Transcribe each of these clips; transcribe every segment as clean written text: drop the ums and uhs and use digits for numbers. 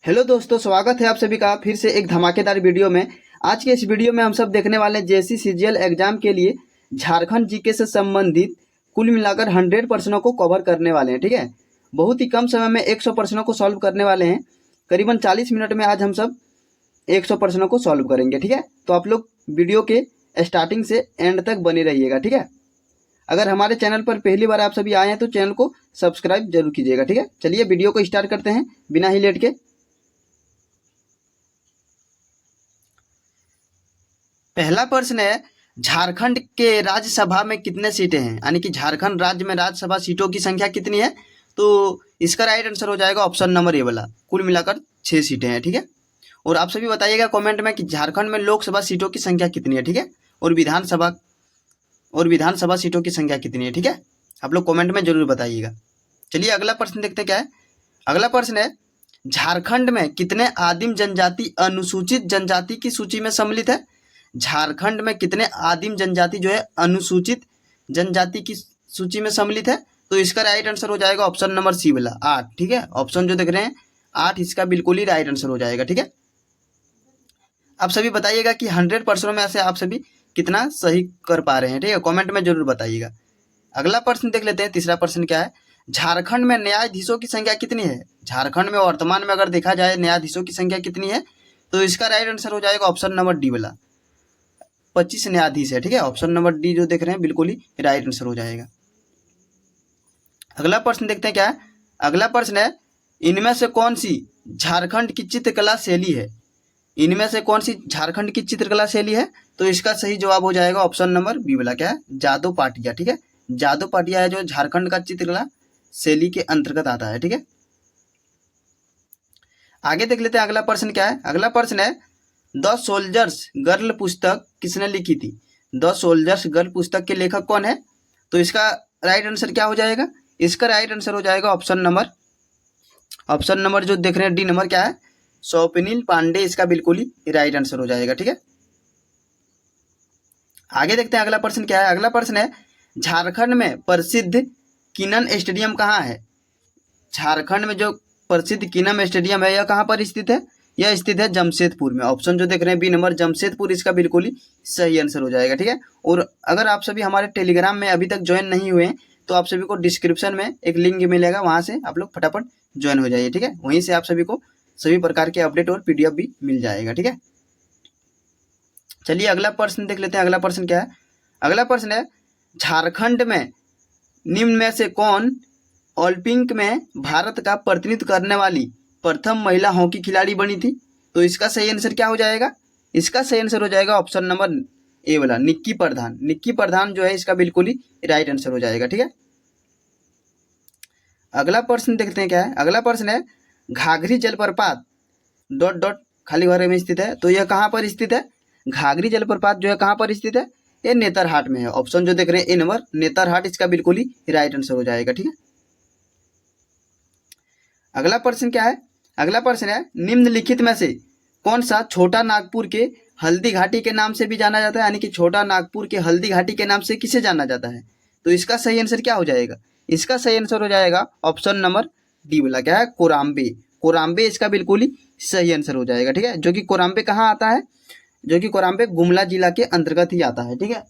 Hello दोस्तों, स्वागत है आप सभी का फिर से एक धमाकेदार वीडियो में। आज के इस वीडियो में हम सब देखने वाले हैं जेएससी सीजीएल एग्जाम के लिए झारखंड जीके से संबंधित कुल मिलाकर 100 प्रश्नों को कवर करने वाले हैं। ठीक है, बहुत ही कम समय में 100 प्रश्नों को सॉल्व करने वाले हैं। करीबन 40 मिनट में आज हम सब 100 प्रश्नों को सॉल्व करेंगे। ठीक है, तो आप लोग वीडियो के स्टार्टिंग से एंड तक बने रहिएगा। ठीक है, अगर हमारे चैनल पर पहली बार आप सभी आए हैं तो चैनल को सब्सक्राइब जरूर कीजिएगा। ठीक है, चलिए वीडियो को स्टार्ट करते हैं बिना ही लेट के। पहला प्रश्न है, झारखंड के राज्यसभा में कितने सीटें हैं, यानी कि झारखंड राज्य में राज्यसभा सीटों की संख्या कितनी है। तो इसका राइट आंसर हो जाएगा ऑप्शन नंबर ए वाला, कुल मिलाकर 6 सीटें हैं। ठीक है, और आप सभी बताइएगा कमेंट में कि झारखंड में लोकसभा सीटों की संख्या कितनी है। ठीक है, और विधानसभा सीटों की संख्या कितनी है। ठीक है, आप लोग कमेंट में जरूर बताइएगा। चलिए अगला प्रश्न देखते क्या है। अगला प्रश्न है, झारखंड में कितने आदिम जनजाति अनुसूचित जनजाति की सूची में सम्मिलित है। झारखंड में कितने आदिम जनजाति जो है अनुसूचित जनजाति की सूची में सम्मिलित है। तो इसका राइट आंसर हो जाएगा ऑप्शन नंबर सी वाला 8। ठीक है, ऑप्शन जो देख रहे हैं 8 इसका बिल्कुल ही राइट आंसर हो जाएगा। ठीक है, आप सभी बताइएगा कि 100 प्रश्नों में से आप सभी कितना सही कर पा रहे हैं। ठीक है, कमेंट में जरूर बताइएगा। अगला प्रश्न देख लेते हैं। तीसरा प्रश्न क्या है, झारखंड में न्यायाधीशों की संख्या कितनी है। झारखंड में वर्तमान में अगर देखा जाए न्यायाधीशों की संख्या कितनी है, तो इसका राइट आंसर हो जाएगा ऑप्शन नंबर डी वाला, 25 न्यायाधीश है। ठीक है, ऑप्शन नंबर डी जो देख रहे हैं बिल्कुल ही राइट आंसर हो जाएगा। अगला प्रश्न देखते हैं क्या है। अगला प्रश्न है, इनमें से कौन सी झारखंड की चित्रकला शैली है। इनमें से कौन सी झारखंड की चित्रकला शैली है। तो इसका सही जवाब हो जाएगा ऑप्शन नंबर बी वाला, क्या है, जादू पाटिया। ठीक है, जादू पाटिया है जो झारखंड का चित्रकला शैली के अंतर्गत आता है। ठीक है, आगे देख लेते हैं अगला प्रश्न क्या है। अगला प्रश्न है, द सोल्जर्स गर्ल पुस्तक किसने लिखी थी। द सोल्जर्स गर्ल पुस्तक के लेखक कौन है। तो इसका राइट आंसर क्या हो जाएगा। इसका राइट आंसर हो जाएगा ऑप्शन नंबर जो देख रहे हैं डी नंबर, क्या है, स्वप्निल पांडे इसका बिल्कुल ही राइट आंसर हो जाएगा। ठीक है, आगे देखते हैं अगला प्रश्न क्या है। अगला प्रश्न है, झारखंड में प्रसिद्ध किनन स्टेडियम कहाँ है। झारखंड में जो प्रसिद्ध किनन स्टेडियम है यह कहाँ पर स्थित है। यह स्थित है जमशेदपुर में। ऑप्शन जो देख रहे हैं बी नंबर, जमशेदपुर इसका बिल्कुल ही सही आंसर हो जाएगा। ठीक है, और अगर आप सभी हमारे टेलीग्राम में अभी तक ज्वाइन नहीं हुए हैं तो आप सभी को डिस्क्रिप्शन में एक लिंक मिलेगा, वहां से आप लोग फटाफट ज्वाइन हो जाइए। ठीक है, वहीं से आप सभी को सभी प्रकार के अपडेट और पीडीएफ भी मिल जाएगा। ठीक है, चलिए अगला प्रश्न देख लेते हैं। अगला प्रश्न क्या है। अगला प्रश्न है, झारखंड में निम्न में से कौन ओलंपिक में भारत का प्रतिनिधित्व करने वाली प्रथम महिला हॉकी खिलाड़ी बनी थी। तो इसका सही आंसर क्या हो जाएगा। इसका सही आंसर हो जाएगा ऑप्शन नंबर ए वाला, निक्की प्रधान। निक्की प्रधान जो है इसका बिल्कुल ही राइट आंसर हो जाएगा। ठीक है, अगला प्रश्न देखते हैं क्या है। अगला प्रश्न है, घाघरी जलप्रपात ... खाली घर में स्थित है। तो यह कहाँ पर स्थित है। घाघरी जलप्रपात जो है कहाँ पर स्थित है। ये नेतरहाट में है। ऑप्शन जो देख रहे हैं ए नंबर, नेतरहाट इसका बिल्कुल ही राइट आंसर हो जाएगा। ठीक है, अगला प्रश्न क्या है। अगला प्रश्न है, निम्नलिखित में से कौन सा छोटा नागपुर के हल्दी घाटी के नाम से भी जाना जाता है, यानी कि छोटा नागपुर के हल्दी घाटी के नाम से किसे जाना जाता है। तो इसका सही आंसर क्या हो जाएगा। इसका सही आंसर हो जाएगा ऑप्शन नंबर डी वाला, क्या है, कोराम्बे। कोराम्बे इसका बिल्कुल ही सही आंसर हो जाएगा। ठीक है, जो कि कोराम्बे कहाँ आता है, जो कि कोराम्बे गुमला जिला के अंतर्गत ही आता है। ठीक है,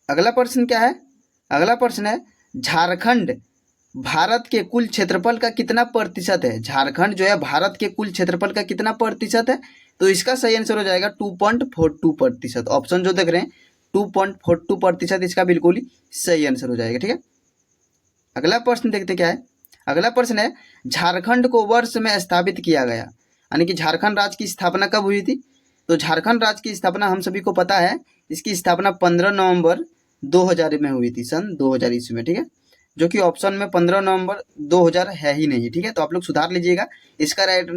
अगला प्रश्न क्या है। अगला प्रश्न है, झारखंड भारत के कुल क्षेत्रफल का कितना प्रतिशत है। झारखंड जो है भारत के कुल क्षेत्रफल का कितना प्रतिशत है। तो इसका सही आंसर हो जाएगा 2.42%। ऑप्शन जो देख रहे हैं 2.42% इसका बिल्कुल ही सही आंसर हो जाएगा। ठीक है, अगला प्रश्न देखते क्या है। अगला प्रश्न है, झारखंड को वर्ष में स्थापित किया गया, यानी कि झारखंड राज्य की स्थापना कब हुई थी। तो झारखंड राज्य की स्थापना हम सभी को पता है, इसकी स्थापना 15 नवंबर 2000 में हुई थी, सन 2000 ईस्वी में। ठीक है, जो कि ऑप्शन में 15 नवंबर 2000 है ही नहीं। ठीक है, तो आप लोग सुधार लीजिएगा। इसका राइट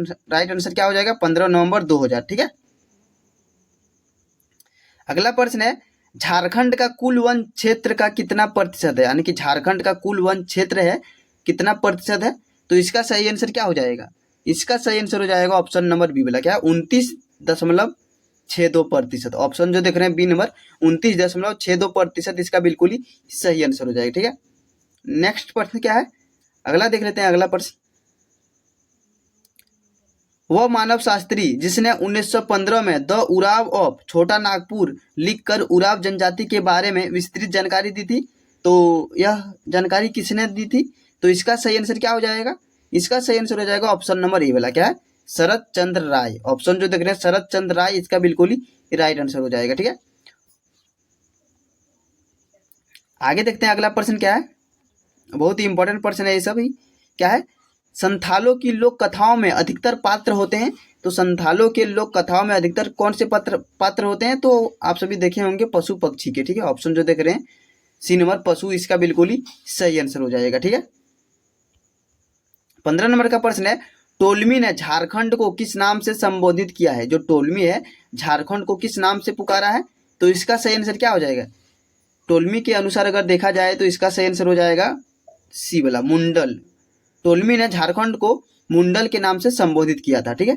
आंसर क्या हो जाएगा, 15 नवंबर 2000। ठीक है, अगला प्रश्न है, झारखंड का कुल वन क्षेत्र का कितना प्रतिशत है, यानी कि झारखंड का कुल वन क्षेत्र है कितना प्रतिशत है। तो इसका सही आंसर क्या हो जाएगा। इसका सही आंसर हो जाएगा ऑप्शन नंबर बी वाला, क्या है, 29.62%। ऑप्शन जो देख रहे हैं बी नंबर, 29.62% इसका बिल्कुल ही सही आंसर हो जाएगा। ठीक है, नेक्स्ट प्रश्न क्या है। अगला देख लेते हैं अगला प्रश्न। वह मानव शास्त्री जिसने 1915 में द उराव ऑफ छोटा नागपुर लिखकर उराव जनजाति के बारे में विस्तृत जानकारी दी थी, तो यह जानकारी किसने दी थी? तो इसका सही आंसर क्या हो जाएगा? इसका सही आंसर हो जाएगा ऑप्शन नंबर ए वाला, क्या है? शरद चंद्र राय। ऑप्शन जो देख रहे हैं शरद चंद्र राय, इसका बिल्कुल ही राइट आंसर हो जाएगा। ठीक है, आगे देखते हैं अगला प्रश्न क्या है। बहुत ही इंपॉर्टेंट प्रश्न है ये सब ही। क्या है? संथालों की लोक कथाओं में अधिकतर पात्र होते हैं। तो संथालों के लोक कथाओं में अधिकतर कौन से पात्र होते हैं? तो आप सभी देखे होंगे पशु पक्षी के। ठीक है, ऑप्शन जो देख रहे हैं सी नंबर पशु, इसका बिल्कुल ही सही आंसर हो जाएगा। ठीक है, 15 नंबर का प्रश्न है, टोलमी ने झारखंड को किस नाम से संबोधित किया है? जो टोलमी है झारखंड को किस नाम से पुकारा है? तो इसका सही आंसर क्या हो जाएगा? टोलमी के अनुसार अगर देखा जाए तो इसका सही आंसर हो जाएगा सी वाला, मुंडल। टोलमी ने झारखंड को मुंडल के नाम से संबोधित किया था। ठीक है,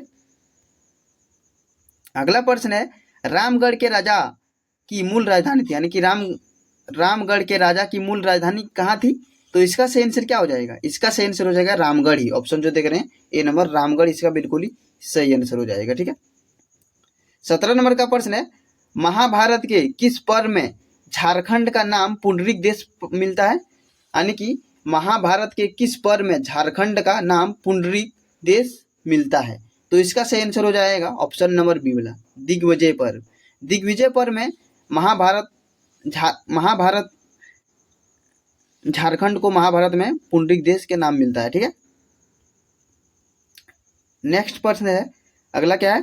अगला प्रश्न है, रामगढ़ के राजा की मूल राजधानी थी, यानी कि रामगढ़ के राजा की मूल राजधानी कहाँ थी? तो इसका सही आंसर क्या हो जाएगा? इसका सही आंसर हो जाएगा रामगढ़ ही। ऑप्शन जो देख रहे हैं ए नंबर रामगढ़, इसका बिल्कुल ही सही आंसर हो जाएगा। ठीक है, 17 नंबर का प्रश्न है, महाभारत के किस पर्व में झारखंड का नाम पुंडरीक देश मिलता है? यानी कि महाभारत के किस पर्व में झारखंड का नाम पुंडरीक देश मिलता है? तो इसका सही आंसर हो जाएगा ऑप्शन नंबर बी वाला, दिग्विजय पर्व। दिग्विजय पर्व में महाभारत झारखंड को महाभारत में पुंडरीक देश के नाम मिलता है। ठीक है, नेक्स्ट प्रश्न है अगला क्या है,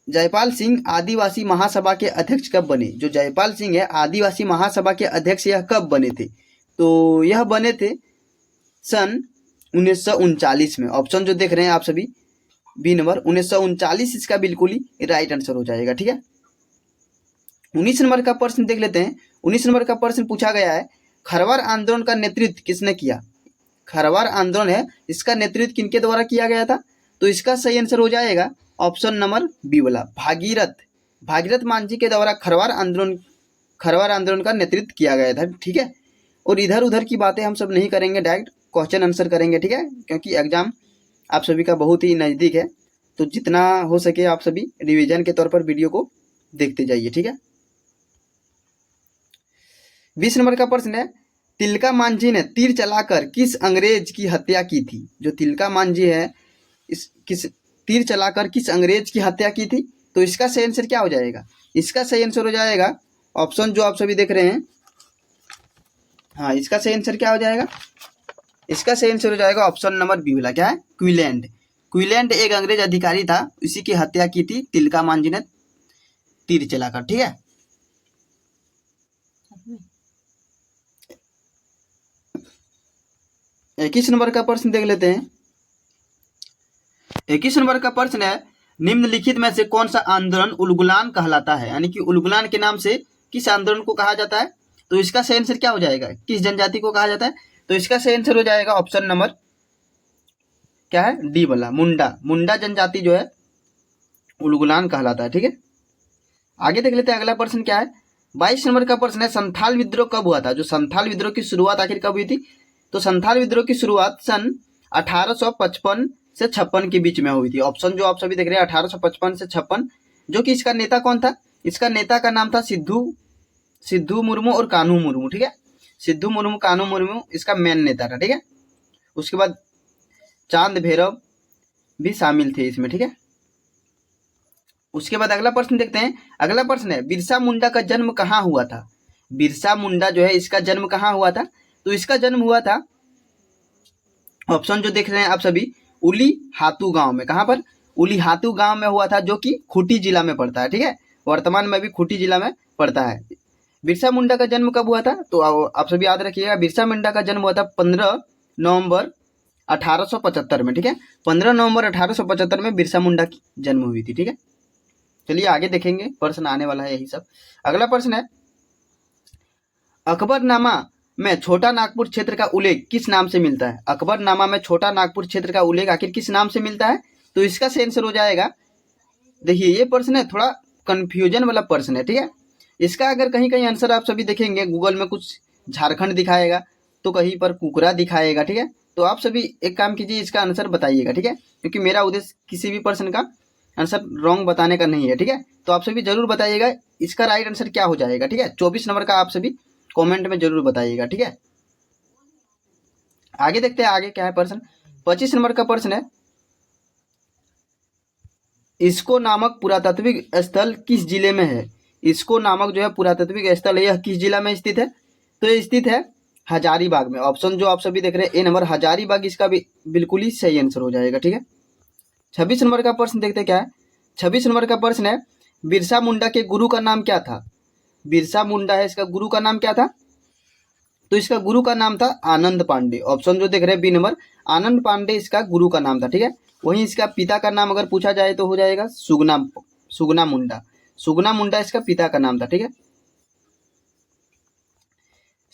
जयपाल सिंह आदिवासी महासभा के अध्यक्ष कब बने? जो जयपाल सिंह है आदिवासी महासभा के अध्यक्ष यह कब बने थे? तो यह बने थे सन 1939 में। ऑप्शन जो देख रहे हैं आप सभी बी नंबर 1939, इसका बिल्कुल ही राइट आंसर हो जाएगा। ठीक है, 19 नंबर का प्रश्न देख लेते हैं। 19 नंबर का प्रश्न पूछा गया है, खरवार आंदोलन का नेतृत्व किसने किया? खरवार आंदोलन है, इसका नेतृत्व किनके द्वारा किया गया था? तो इसका सही आंसर हो जाएगा ऑप्शन नंबर बी वाला, भागीरथ मांझी के द्वारा खरवार आंदोलन का नेतृत्व किया गया था। ठीक है, और इधर उधर की बातें हम सब नहीं करेंगे, डायरेक्ट क्वेश्चन आंसर करेंगे। ठीक है, क्योंकि एग्जाम आप सभी का बहुत ही नज़दीक है, तो जितना हो सके आप सभी रिवीजन के तौर पर वीडियो को देखते जाइए। ठीक है, 20 नंबर का प्रश्न है, तिलका मांझी ने तीर चलाकर किस अंग्रेज की हत्या की थी? जो तिलका मांझी है तीर चलाकर किस अंग्रेज की हत्या की थी? तो इसका सही आंसर क्या हो जाएगा? इसका सही आंसर हो जाएगा ऑप्शन जो आप सभी देख रहे हैं, हाँ, इसका सही आंसर क्या हो जाएगा? इसका सही आंसर हो जाएगा ऑप्शन नंबर बी वाला, क्या है? क्विलैंड एक अंग्रेज अधिकारी था, इसी की हत्या की थी तिलका मांझी ने तीर चलाकर। ठीक है, इक्कीस नंबर का प्रश्न देख लेते हैं। 21 नंबर का प्रश्न है, निम्नलिखित में से कौन सा आंदोलन उलगुलान कहलाता है? यानी कि उलगुलान के नाम से किस आंदोलन को कहा जाता है? तो इसका सही आंसर क्या हो जाएगा? किस जनजाति को कहा जाता है? तो इसका सही आंसर हो जाएगा ऑप्शन नंबर क्या है? डी वाला, मुंडा जनजाति जो है उलगुलान कहलाता है। ठीक है, आगे देख लेते हैं अगला प्रश्न क्या है। 22 नंबर का प्रश्न है, संथाल विद्रोह कब हुआ था? जो संथाल विद्रोह की शुरुआत आखिर कब हुई थी? तो संथाल विद्रोह की शुरुआत सन 1855 से 56 के बीच में हुई थी। ऑप्शन जो आप सभी देख रहे हैं 1855 से 56, जो कि इसका नेता कौन था? इसका नेता का नाम था सिद्धू मुर्मू और कान्हू मुर्मू। ठीक है, सिद्धू मुर्मू कान्हू मुर्मू इसका मेन नेता था। ठीक है, उसके बाद चांद भैरव भी शामिल थे इसमें। ठीक है, उसके बाद अगला प्रश्न देखते हैं। अगला प्रश्न है, बिरसा मुंडा का जन्म कहाँ हुआ था? बिरसा मुंडा जो है इसका जन्म कहाँ हुआ था? तो इसका जन्म हुआ था, ऑप्शन जो देख रहे हैं आप सभी, उली हातू गांव में। कहां पर? उली हातू गांव में हुआ था, जो कि खूंटी जिला में पड़ता है। ठीक है, वर्तमान में भी खूंटी जिला में पड़ता है। बिरसा मुंडा का जन्म कब हुआ था? तो आप सभी याद रखिएगा, बिरसा मुंडा का जन्म हुआ था 15 नवंबर 1875 में। ठीक है, 15 नवंबर 1875 में बिरसा मुंडा की जन्म हुई थी। ठीक है, चलिए आगे देखेंगे, प्रश्न आने वाला है यही सब। अगला प्रश्न है, अकबरनामा में छोटा नागपुर क्षेत्र का उल्लेख किस नाम से मिलता है? अकबरनामा में छोटा नागपुर क्षेत्र का उल्लेख आखिर किस नाम से मिलता है? तो इसका सही आंसर हो जाएगा, देखिए ये प्रश्न है थोड़ा कंफ्यूजन वाला प्रश्न है। ठीक है, इसका अगर कहीं कहीं आंसर आप सभी देखेंगे गूगल में कुछ झारखंड दिखाएगा तो कहीं पर कुकरा दिखाएगा। ठीक है, तो आप सभी एक काम कीजिए, इसका आंसर बताइएगा। ठीक है, क्योंकि मेरा उद्देश्य किसी भी प्रश्न का आंसर रॉन्ग बताने का नहीं है। ठीक है, तो आप सभी जरूर बताइएगा इसका राइट आंसर क्या हो जाएगा। ठीक है, 24 नंबर का आप सभी कमेंट में जरूर बताइएगा। ठीक है, आगे देखते हैं आगे क्या है प्रश्न। 25 नंबर का प्रश्न है, इसको नामक पुरातात्विक स्थल किस जिले में है। इसको नामक जो है पुरातात्विक स्थल है, यह किस जिला में स्थित है। तो ये स्थित है हजारीबाग में। ऑप्शन जो आप सभी देख रहे हैं ए नंबर हजारीबाग, इसका भी बिल्कुल ही सही आंसर हो जाएगा। ठीक है, 26 नंबर का प्रश्न देखते हैं क्या है। 26 नंबर का प्रश्न है, बिरसा मुंडा के गुरु का नाम क्या था। बिरसा मुंडा है, इसका गुरु का नाम क्या था। तो इसका गुरु का नाम था आनंद पांडे। ऑप्शन जो देख रहे हैं बी नंबर, आनंद पांडे इसका गुरु का नाम था। ठीक है, वहीं इसका पिता का नाम अगर पूछा जाए तो हो जाएगा सुगना मुंडा। सुगना मुंडा इसका पिता का नाम था। ठीक है,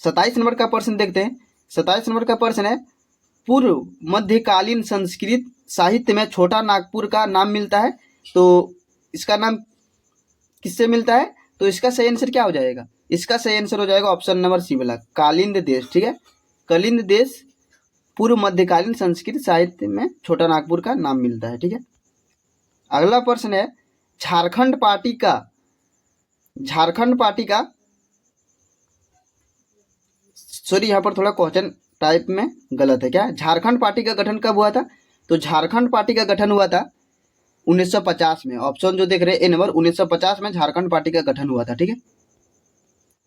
27 नंबर का प्रश्न देखते हैं। 27 नंबर का प्रश्न है, पूर्व मध्यकालीन संस्कृत साहित्य में छोटा नागपुर का नाम मिलता है। तो इसका नाम किससे मिलता है। तो इसका सही आंसर क्या हो जाएगा। इसका सही आंसर हो जाएगा ऑप्शन नंबर सी वाला, कालिंद देश। ठीक है, कलिंद देश पूर्व मध्यकालीन संस्कृत साहित्य में छोटा नागपुर का नाम मिलता है। ठीक है, अगला प्रश्न है, झारखंड पार्टी का सॉरी यहाँ पर थोड़ा क्वेश्चन टाइप में गलत है क्या। झारखंड पार्टी का गठन कब हुआ था। तो झारखंड पार्टी का गठन हुआ था 1950 में। ऑप्शन जो देख रहे हैं ए नंबर, 1950 में झारखंड पार्टी का गठन हुआ था। ठीक है,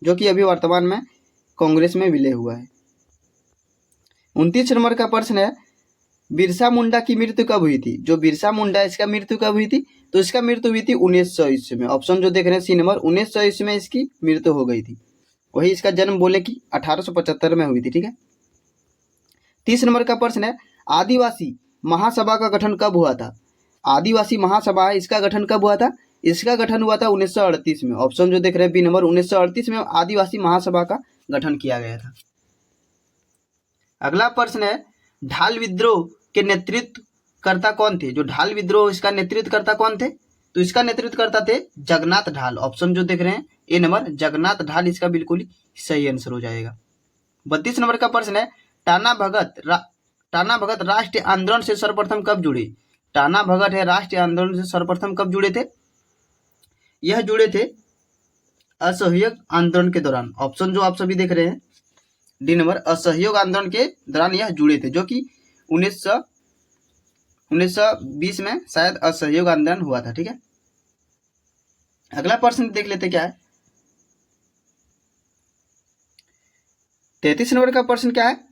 जो कि अभी वर्तमान में कांग्रेस में विलय हुआ है। 29 नंबर का प्रश्न है, बिरसा मुंडा की मृत्यु कब हुई थी। जो बिरसा मुंडा इसका मृत्यु कब हुई थी। तो इसका मृत्यु हुई थी 1900 ईस्वी में। ऑप्शन जो देख रहे हैं सी नंबर, 1900 ईस्वी में इसकी मृत्यु हो गई थी। वही इसका जन्म बोले कि 1875 में हुई थी। ठीक है, 30 नंबर का प्रश्न है, आदिवासी महासभा का गठन कब हुआ था। आदिवासी महासभा इसका गठन कब हुआ था। इसका गठन हुआ था 1938 में। ऑप्शन जो देख रहे हैं बी नंबर, 1938 में आदिवासी महासभा का गठन किया गया था। अगला प्रश्न है, ढाल विद्रोह के नेतृत्व कर्ता कौन थे। जो ढाल विद्रोह इसका नेतृत्व कर्ता कौन थे। तो इसका नेतृत्व करता थे जगन्नाथ ढाल। ऑप्शन जो देख रहे हैं ए नंबर, जगन्नाथ ढाल इसका बिल्कुल ही सही आंसर हो जाएगा। 32 नंबर का प्रश्न है, टाना भगत राष्ट्रीय आंदोलन से सर्वप्रथम कब जुड़े। टाना भगत है राष्ट्रीय आंदोलन से सर्वप्रथम कब जुड़े थे। यह जुड़े थे असहयोग आंदोलन के दौरान। ऑप्शन जो आप सभी देख रहे हैं डी नंबर, असहयोग आंदोलन के दौरान यह जुड़े थे, जो कि 1920 में शायद असहयोग आंदोलन हुआ था। ठीक है, अगला प्रश्न देख लेते क्या है। 33 नंबर का प्रश्न क्या है,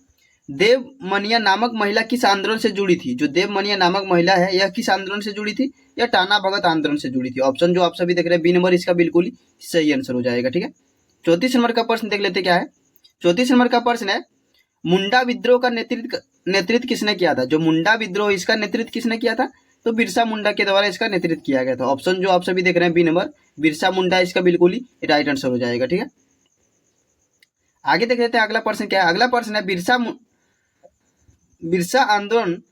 देवमनिया नामक महिला किस आंदोलन से जुड़ी थी। जो देवमनिया नामक महिला है यह किस आंदोलन से जुड़ी थी। यह टाना भगत आंदोलन से जुड़ी थी। ऑप्शन जो आप सभी देख रहे हैं बी नंबर, इसका बिल्कुल ही सही आंसर हो जाएगा। ठीक है, 34 नंबर का प्रश्न देख लेते क्या है। 34 नंबर का प्रश्न है, मुंडा विद्रोह का नेतृत्व किसने किया था। जो मुंडा विद्रोह इसका नेतृत्व किसने किया था। तो बिरसा मुंडा के द्वारा इसका नेतृत्व किया गया था। ऑप्शन जो आप सभी देख रहे हैं बी नंबर, बिरसा मुंडा इसका बिल्कुल ही राइट आंसर हो जाएगा। ठीक है, आगे देख लेते हैं अगला प्रश्न क्या है। अगला प्रश्न है, बिरसा आंदोलन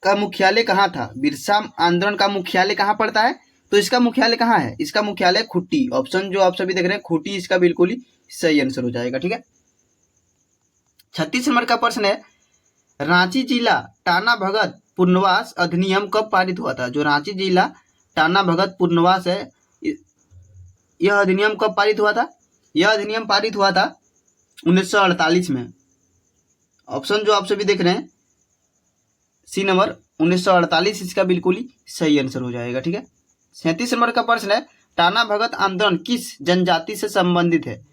का मुख्यालय कहाँ था। बिरसा आंदोलन का मुख्यालय कहाँ पड़ता है। तो इसका मुख्यालय कहाँ है। इसका मुख्यालय खुट्टी। ऑप्शन जो आप सभी देख रहे हैं खुट्टी इसका बिल्कुल ही सही आंसर हो जाएगा। ठीक है, 36 नंबर का प्रश्न है, रांची जिला टाना भगत पुनर्वास अधिनियम कब पारित हुआ था। जो रांची जिला टाना भगत पुनर्वास है, यह अधिनियम कब पारित हुआ था। यह अधिनियम पारित हुआ था 1948 में। ऑप्शन जो आप सभी देख रहे हैं सी नंबर, 1948 इसका बिल्कुल ही सही आंसर हो जाएगा। ठीक है, 37 नंबर का प्रश्न है, टाना भगत आंदोलन किस जनजाति से संबंधित है।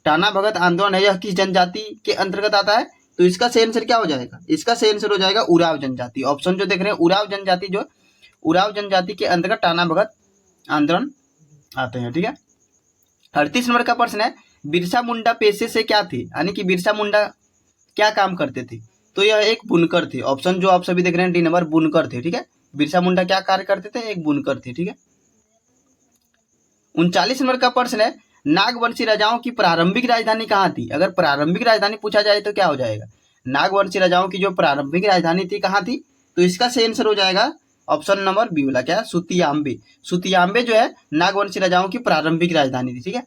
टाना भगत आंदोलन है यह किस जनजाति के अंतर्गत आता है। तो इसका सही आंसर क्या हो जाएगा। इसका सही आंसर हो जाएगा उराव जनजाति। ऑप्शन जो देख रहे हैं उराव जनजाति, जो उराव जनजाति के अंतर्गत टाना भगत आंदोलन आते हैं। ठीक है, 38 नंबर का प्रश्न है, बिरसा मुंडा पेशे से क्या थे। यानी कि बिरसा मुंडा क्या काम करते थे। तो यह एक बुनकर थे। ऑप्शन जो आप सभी देख रहे हैं डी नंबर, बुनकर थे। ठीक है, बिरसा मुंडा क्या कार्य करते थे, एक बुनकर थे। ठीक है, 39 नंबर का प्रश्न है, नागवंशी राजाओं की प्रारंभिक राजधानी कहाँ थी। अगर प्रारंभिक राजधानी पूछा जाए तो क्या हो जाएगा। नागवंशी राजाओं की जो प्रारंभिक राजधानी थी कहाँ थी। तो इसका सही आंसर हो जाएगा ऑप्शन नंबर बी वाला, क्या, सुतियांबे। सुतियांबे जो है नागवंशी राजाओं की प्रारंभिक राजधानी थी। ठीक है,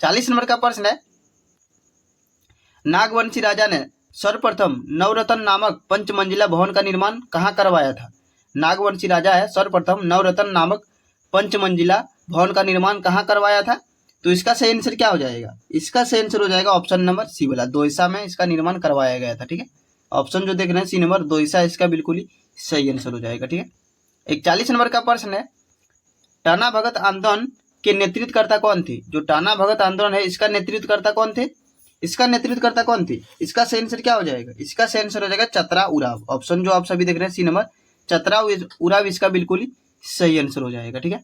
40 नंबर का प्रश्न है, नागवंशी राजा ने सर्वप्रथम नवरत्न नामक पंचमंजिला भवन का निर्माण कहाँ करवाया था? नागवंशी राजा है, सर्वप्रथम नवरत्न नामक पंचमंजिला भवन का निर्माण कहाँ करवाया था? तो इसका सही आंसर क्या हो जाएगा? इसका सही आंसर हो जाएगा ऑप्शन नंबर सी वाला, दोईसा में इसका निर्माण करवाया गया था। ठीक है, ऑप्शन जो देख रहे हैं सी नंबर दोईसा, इसका बिल्कुल ही सही आंसर हो जाएगा। ठीक है, 41 नंबर का प्रश्न है, टाना भगत आंदोलन के नेतृत्वकर्ता कौन थे? जो टाना भगत आंदोलन है इसका नेतृत्वकर्ता कौन थे? इसका नेतृत्वकर्ता कौन थे? इसका सही आंसर क्या हो जाएगा? इसका सही आंसर हो जाएगा चतरा उराव। ऑप्शन जो आप सभी देख रहे हैं सी नंबर चतरा उराव, इसका बिल्कुल ही सही आंसर हो जाएगा। ठीक है,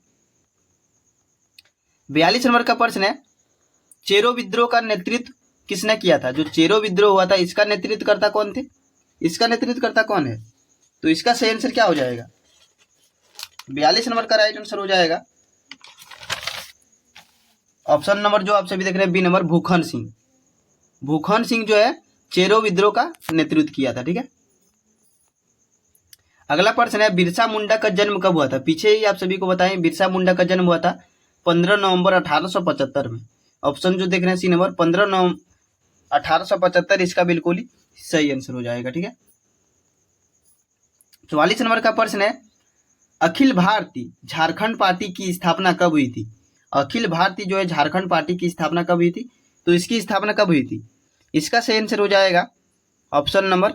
42 नंबर का प्रश्न है, चेरो विद्रोह का नेतृत्व किसने किया था? जो चेरो विद्रोह हुआ था इसका नेतृत्वकर्ता कौन थे? इसका नेतृत्वकर्ता कौन है? तो इसका सही आंसर क्या हो जाएगा? 42 नंबर का राइट आंसर हो जाएगा ऑप्शन नंबर जो आप सभी देख रहे हैं बी नंबर भूखन सिंह। भूखन सिंह जो है चेरो विद्रोह का नेतृत्व किया था। ठीक है, अगला प्रश्न है, बिरसा मुंडा का जन्म कब हुआ था? पीछे ही आप सभी को बताएं, बिरसा मुंडा का जन्म हुआ था 15 नवंबर 1875 में। ऑप्शन जो देख रहे हैं सी नंबर 15 नवंबर 1875, इसका बिल्कुल ही सही आंसर हो जाएगा। ठीक है, 44 नंबर का प्रश्न है, अखिल भारतीय झारखंड पार्टी की स्थापना कब हुई थी? अखिल भारतीय जो है झारखंड पार्टी की स्थापना कब हुई थी? तो इसकी स्थापना कब हुई थी? इसका सही आंसर हो जाएगा ऑप्शन नंबर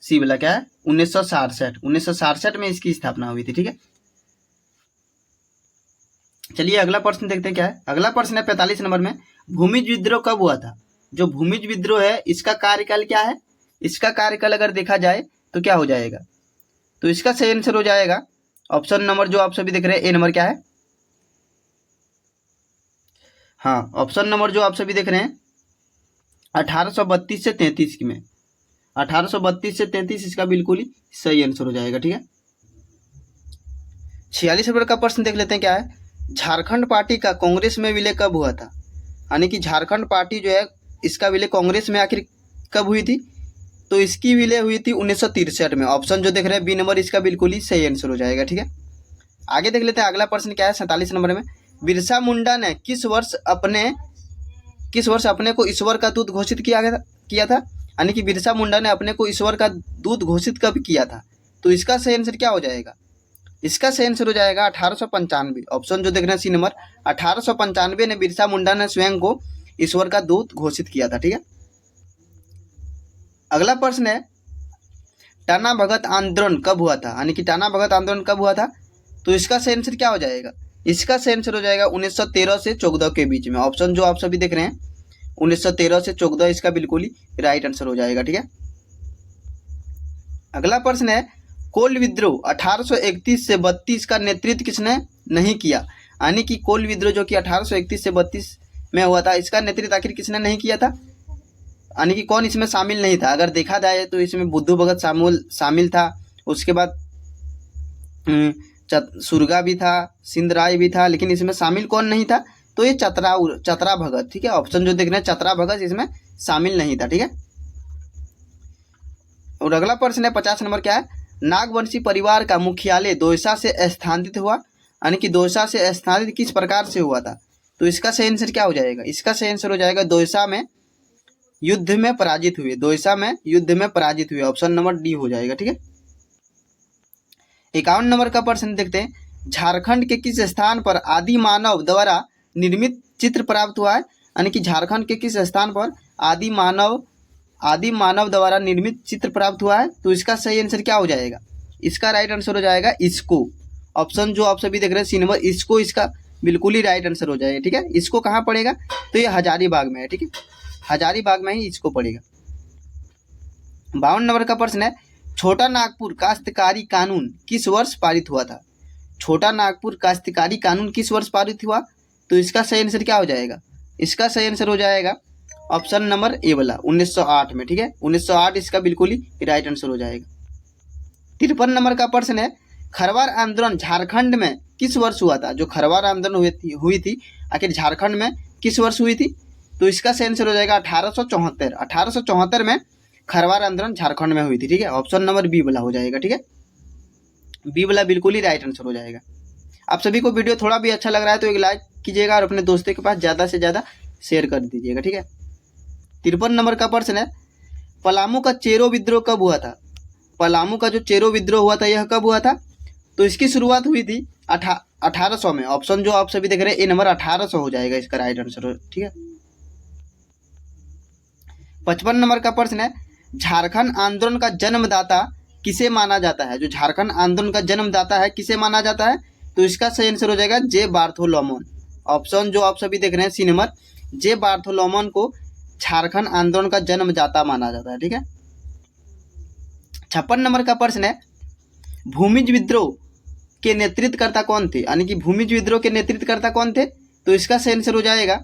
सी वाला, क्या है 1967 में इसकी स्थापना हुई थी। ठीक है, चलिए अगला प्रश्न देखते हैं क्या है। अगला प्रश्न है 45 नंबर में, भूमिज विद्रोह कब हुआ था? जो भूमिज विद्रोह है इसका कार्यकाल क्या है? इसका कार्यकाल अगर देखा जाए तो क्या हो जाएगा? तो इसका सही आंसर हो जाएगा ऑप्शन नंबर जो आप सभी देख रहे हैं ए नंबर, क्या है हाँ, ऑप्शन नंबर जो आप सभी देख रहे हैं 1832 से 33 में, 1832 से 33 इसका बिल्कुल ही सही आंसर हो जाएगा। ठीक है, 46 नंबर का प्रश्न देख लेते हैं क्या है, झारखंड पार्टी का कांग्रेस में विलय कब हुआ था? यानी कि झारखंड पार्टी जो है इसका विलय कांग्रेस में आखिर कब हुई थी? तो इसकी विलय हुई थी 1963 में। ऑप्शन जो देख रहे हैं बी नंबर, इसका बिल्कुल ही सही आंसर हो जाएगा। ठीक है, आगे देख लेते हैं अगला प्रश्न क्या है 47 नंबर में, बिरसा मुंडा ने किस वर्ष अपने को ईश्वर का दूत घोषित किया था? यानी कि बिरसा मुंडा ने अपने को ईश्वर का दूत घोषित कब किया था? तो इसका सही आंसर क्या हो जाएगा? इसका सही आंसर हो जाएगा 1895। ऑप्शन जो देख रहे हैं सी नंबर 1895 ने बिरसा मुंडा ने स्वयं को ईश्वर का दूत घोषित किया था। ठीक है, अगला प्रश्न है, टाना भगत आंदोलन कब हुआ था? यानी कि टाना भगत आंदोलन कब हुआ था? तो इसका सही आंसर क्या हो जाएगा? इसका सही आंसर हो जाएगा 1913 से 14 के बीच में। ऑप्शन जो आप सभी देख रहे हैं 1913 से 14, इसका बिल्कुल ही राइट आंसर हो जाएगा। ठीक है, अगला प्रश्न है, कोल विद्रोह 1831 से 32 का नेतृत्व किसने नहीं किया? यानी कि कोल विद्रोह जो कि 1831 से 32 में हुआ था, इसका नेतृत्व आखिर किसने नहीं किया था? यानी कि कौन इसमें शामिल नहीं था? अगर देखा जाए तो इसमें बुद्धू भगत शामिल था, उसके बाद सुरगा भी था, सिंध राय भी था, लेकिन इसमें शामिल कौन नहीं था? तो ये चतरा भगत। ठीक है, ऑप्शन जो देख रहे हैं चतरा भगत इसमें शामिल नहीं था। ठीक है, और अगला प्रश्न है 50 नंबर, क्या है, नागवंशी परिवार का मुख्यालय दोयसा से स्थानांतरित हुआ? यानी कि दोयसा से स्थानांतरित किस प्रकार से हुआ था? तो इसका सही आंसर क्या हो जाएगा? इसका सही आंसर हो जाएगा दोयसा में युद्ध में पराजित हुए। दोयसा में युद्ध में पराजित हुए, ऑप्शन नंबर डी हो जाएगा। ठीक है, 51 नंबर का प्रश्न देखते हैं, झारखंड के किस स्थान पर आदि मानव द्वारा निर्मित चित्र प्राप्त हुआ है? यानी कि झारखंड के किस स्थान पर आदि मानव द्वारा निर्मित चित्र प्राप्त हुआ है? तो इसका सही आंसर क्या हो जाएगा? इसका राइट आंसर हो जाएगा इसको। ऑप्शन जो आप सभी देख रहे हैं सी नंबर, इसको, इसका बिल्कुल ही राइट आंसर हो जाएगा। ठीक है, इसको कहाँ पड़ेगा? तो ये हजारीबाग में है। ठीक है, हजारीबाग में ही इसको पड़ेगा। 52 नंबर का प्रश्न है, छोटा नागपुर काश्तकारी कानून किस वर्ष पारित हुआ था? छोटा नागपुर काश्तकारी कानून किस वर्ष पारित हुआ? तो इसका सही आंसर क्या हो जाएगा? इसका सही आंसर हो जाएगा ऑप्शन नंबर ए वाला 1908 में। ठीक है, 1908 इसका बिल्कुल ही राइट आंसर हो जाएगा। 53 नंबर का प्रश्न है, खरवार आंदोलन झारखंड में किस वर्ष हुआ था? जो खरवार आंदोलन हुई थी आखिर झारखंड में किस वर्ष हुई थी? तो इसका सही आंसर हो जाएगा 1874। 1874 में खरवार आंदोलन झारखंड में हुई थी। ठीक है, ऑप्शन नंबर बी वाला हो जाएगा। ठीक है, बी वाला बिल्कुल ही राइट आंसर हो जाएगा। आप सभी को वीडियो थोड़ा भी अच्छा लग रहा है तो एक लाइक कीजिएगा और अपने दोस्तों के पास ज़्यादा से ज़्यादा शेयर कर दीजिएगा। ठीक है। 53 नंबर का प्रश्न है, पलामू का चेरो विद्रोह कब हुआ था? पलामू का जो चेरो विद्रोह हुआ था यह कब हुआ था? तो इसकी शुरुआत हुई थी 1800 में। ऑप्शन जो आप सभी देख रहे हैं ए नंबर 1800 हो जाएगा इसका राइट आंसर, ठीक है। 55 नंबर का प्रश्न है, झारखंड आंदोलन का जन्मदाता किसे माना जाता है? जो झारखंड आंदोलन का जन्मदाता है किसे माना जाता है? तो इसका सही आंसर हो जाएगा जे बार्थोलोमन। ऑप्शन जो आप सभी देख रहे हैं सी नंबर, जे बार्थोलोमन को झारखंड आंदोलन का जन्मदाता माना जाता है, ठीक है। 56 नंबर का प्रश्न है, भूमिज विद्रोह के नेतृत्वकर्ता कौन थे? यानी कि भूमिज विद्रोह के नेतृत्वकर्ता कौन थे? तो इसका सही आंसर हो जाएगा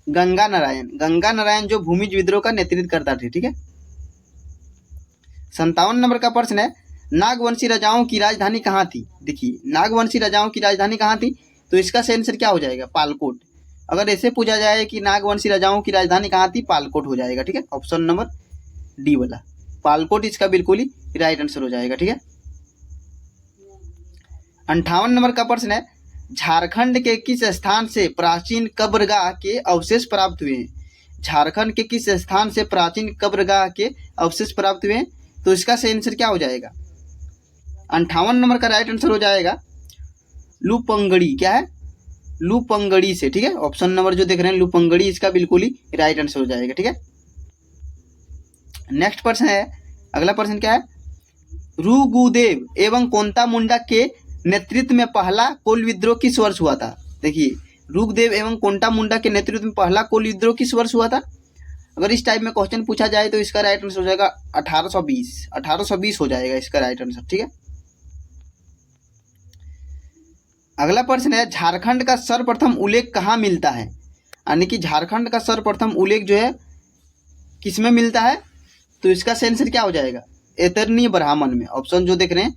गंगा नारायण। गंगा नारायण जो भूमिज विद्रोह का नेतृत्व करता थे, ठीक है। 57 नंबर का प्रश्न है, नागवंशी राजाओं की राजधानी कहाँ थी? देखिए, नागवंशी राजाओं की राजधानी कहाँ थी? तो इसका सही आंसर क्या हो जाएगा? पालकोट। अगर ऐसे पूछा जाए कि नागवंशी राजाओं की राजधानी कहाँ थी, पालकोट हो जाएगा, ठीक है। ऑप्शन नंबर डी वाला पालकोट इसका बिल्कुल ही राइट आंसर हो जाएगा, ठीक है। 58 नंबर का प्रश्न है, झारखंड के किस स्थान से प्राचीन कब्रगाह के अवशेष प्राप्त हुए हैं? झारखंड के किस स्थान से प्राचीन कब्रगाह के अवशेष प्राप्त हुए हैं? तो इसका सही आंसर क्या हो जाएगा? 58 नंबर का राइट आंसर हो जाएगा लूपंगड़ी। क्या है? लूपंगड़ी से, ठीक है। ऑप्शन नंबर जो देख रहे हैं लूपंगड़ी इसका बिल्कुल ही राइट आंसर हो जाएगा, ठीक है। नेक्स्ट प्रश्न है, अगला प्रश्न क्या है, ऋगुदेव एवं कोंता मुंडा के नेतृत्व में पहला कोल विद्रोह किस वर्ष हुआ था? देखिए, ऋगुदेव एवं कोंटा मुंडा के नेतृत्व में पहला कोल विद्रोह किस वर्ष हुआ था? अगर इस टाइप में क्वेश्चन पूछा जाए तो इसका राइट आंसर हो जाएगा 1820 हो जाएगा इसका राइट आंसर, ठीक है। अगला प्रश्न है, झारखंड का सर्वप्रथम उल्लेख कहाँ मिलता है? यानी कि झारखंड का सर्वप्रथम उल्लेख जो है किसमें मिलता है? तो इसका आंसर क्या हो जाएगा? ऐतरनीय ब्राह्मण में। ऑप्शन जो देख रहे हैं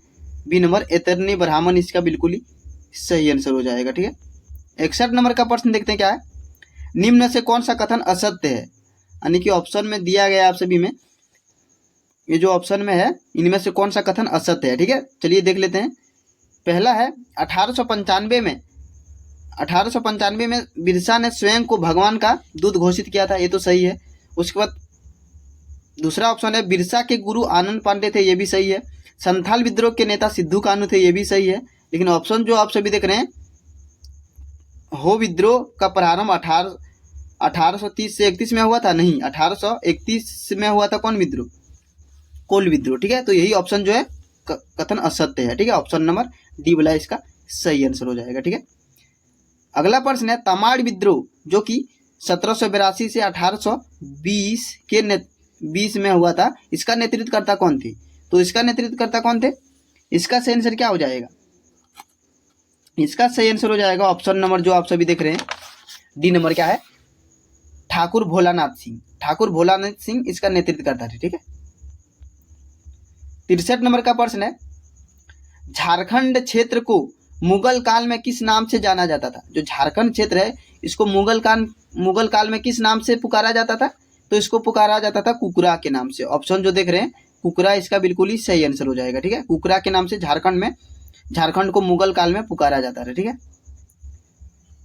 बी नंबर ऐतरनीय ब्राह्मण इसका बिल्कुल ही सही आंसर हो जाएगा, ठीक है। 61 नंबर का प्रश्न देखते हैं क्या है, निम्न से कौन सा कथन असत्य है? यानी कि ऑप्शन में दिया गया आप सभी में, ये जो ऑप्शन में है इनमें से कौन सा कथन असत्य है, ठीक है। चलिए देख लेते हैं। पहला है 1895 में बिरसा ने स्वयं को भगवान का दूत घोषित किया था, ये तो सही है। उसके बाद दूसरा ऑप्शन है बिरसा के गुरु आनंद पांडे थे, ये भी सही है। संथाल विद्रोह के नेता सिद्धू कानू थे, ये भी सही है। लेकिन ऑप्शन जो आप सभी देख रहे हैं हो विद्रोह का प्रारंभ 1830 से 31 में हुआ था, नहीं 1831 में हुआ था। कौन विद्रोह? कोल विद्रोह, ठीक है। तो यही ऑप्शन जो है कथन असत्य है, ठीक है। ऑप्शन नंबर डी वाला इसका सही आंसर हो जाएगा, ठीक है। अगला प्रश्न है, तमाड़ विद्रोह जो कि 1782 से 1820 में हुआ था, इसका नेतृत्वकर्ता कौन थे? तो इसका नेतृत्वकर्ता कौन थे? इसका सही आंसर क्या हो जाएगा? इसका सही आंसर हो जाएगा ऑप्शन नंबर जो आप सभी देख रहे हैं डी नंबर क्या है? ठाकुर भोलानाथ सिंह। ठाकुर भोलानाथ सिंह इसका नेतृत्वकर्ता थे, ठीक है। 63 नंबर का प्रश्न है, झारखंड क्षेत्र को मुगल काल में किस नाम से जाना जाता था? जो झारखंड क्षेत्र है इसको मुगल काल में किस नाम से पुकारा जाता था? तो इसको पुकारा जाता था कुकरा के नाम से। ऑप्शन जो देख रहे हैं कुकरा इसका बिल्कुल ही सही आंसर हो जाएगा, ठीक है। कुकरा के नाम से झारखंड को मुगल काल में पुकारा जाता था, ठीक है।